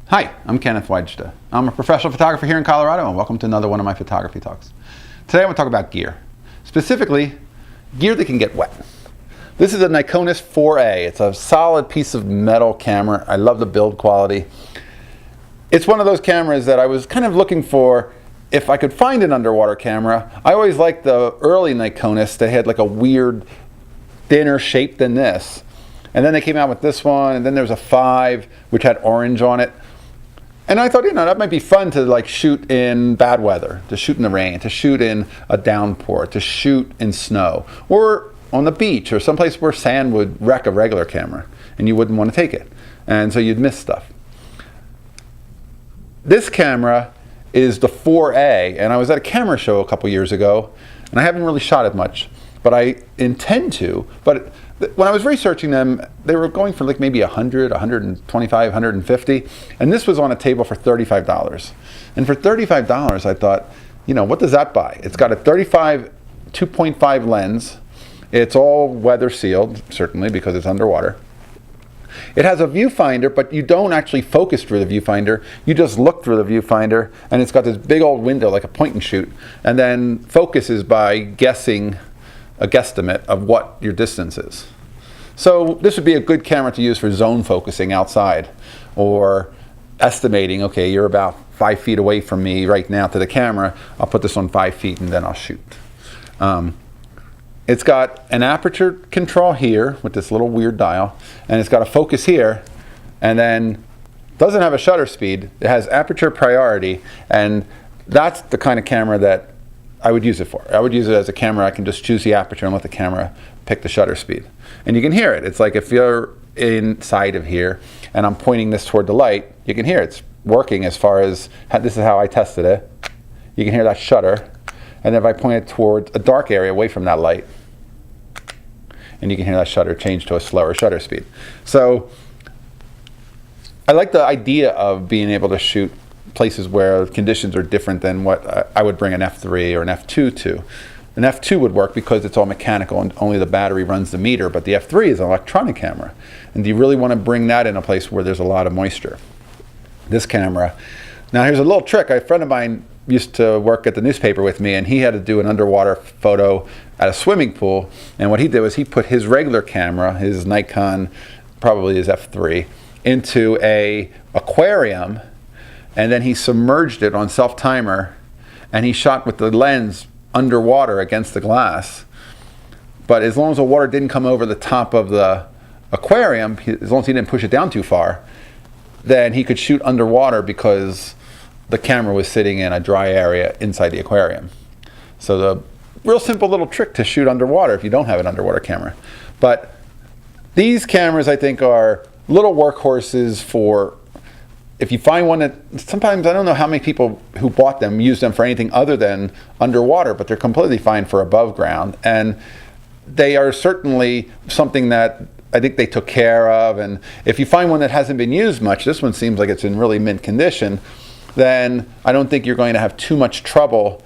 Hi, I'm Kenneth Wajda. I'm a professional photographer here in Colorado, and welcome to another one of my photography talks. Today I want to talk about gear. Specifically, gear that can get wet. This is a Nikonos 4A. It's a solid piece of metal camera. I love the build quality. It's one of those cameras that I was kind of looking for if I could find an underwater camera. I always liked the early Nikonos. They had like a weird, thinner shape than this. And then they came out with this one, and then there was a 5, which had orange on it. And I thought, that might be fun to like shoot in bad weather, to shoot in the rain, to shoot in a downpour, to shoot in snow, or on the beach, or someplace where sand would wreck a regular camera, and you wouldn't want to take it. And so you'd miss stuff. This camera is the 4A, and I was at a camera show a couple years ago, and I haven't really shot it much, but I intend to. But when I was researching them, they were going for like maybe 100, 125, 150, and this was on a table for $35. And for $35, I thought, what does that buy? It's got a 35 2.5 lens. It's all weather sealed, certainly, because it's underwater. It has a viewfinder, but you don't actually focus through the viewfinder. You just look through the viewfinder, and it's got this big old window like a point and shoot, and then focuses by guessing a guesstimate of what your distance is. So this would be a good camera to use for zone focusing outside, or estimating, okay, you're about 5 feet away from me right now to the camera. I'll put this on 5 feet and then I'll shoot. It's got an aperture control here with this little weird dial, and it's got a focus here, and then doesn't have a shutter speed. It has aperture priority, and that's the kind of camera that I would use it for. I would use it as a camera. I can just choose the aperture and let the camera pick the shutter speed. And you can hear it. It's like if you're inside of here and I'm pointing this toward the light, you can hear it's working as far as, this is how I tested it. You can hear that shutter. And then if I point it toward a dark area away from that light, and you can hear that shutter change to a slower shutter speed. So I like the idea of being able to shoot places where conditions are different than what I would bring an F3 or an F2 to. An F2 would work because it's all mechanical and only the battery runs the meter, but the F3 is an electronic camera. And do you really want to bring that in a place where there's a lot of moisture? This camera. Now here's a little trick. A friend of mine used to work at the newspaper with me, and he had to do an underwater photo at a swimming pool. And what he did was he put his regular camera, his Nikon, probably his F3, into a aquarium, and then he submerged it on self-timer, and he shot with the lens underwater against the glass. But as long as the water didn't come over the top of the aquarium, as long as he didn't push it down too far, then he could shoot underwater because the camera was sitting in a dry area inside the aquarium. So the real simple little trick to shoot underwater if you don't have an underwater camera. But these cameras, I think, are little workhorses for, if you find one that, sometimes I don't know how many people who bought them use them for anything other than underwater, but they're completely fine for above ground. And they are certainly something that I think they took care of. And if you find one that hasn't been used much, this one seems like it's in really mint condition, then I don't think you're going to have too much trouble,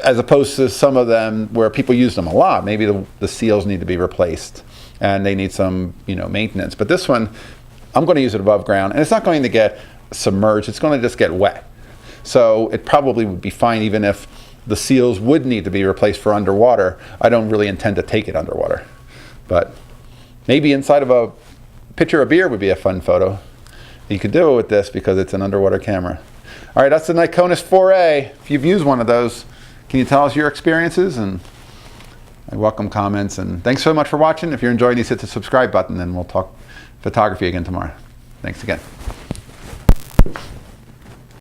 as opposed to some of them where people use them a lot. Maybe the seals need to be replaced and they need some maintenance. But this one, I'm going to use it above ground, and it's not going to get submerged. It's going to just get wet. So it probably would be fine even if the seals would need to be replaced for underwater. I don't really intend to take it underwater. But maybe inside of a pitcher of beer would be a fun photo. You could do it with this because it's an underwater camera. All right, that's the Nikonos 4A. If you've used one of those, can you tell us your experiences? And I welcome comments. And thanks so much for watching. If you're enjoying these, hit the subscribe button, and we'll talk photography again tomorrow. Thanks again.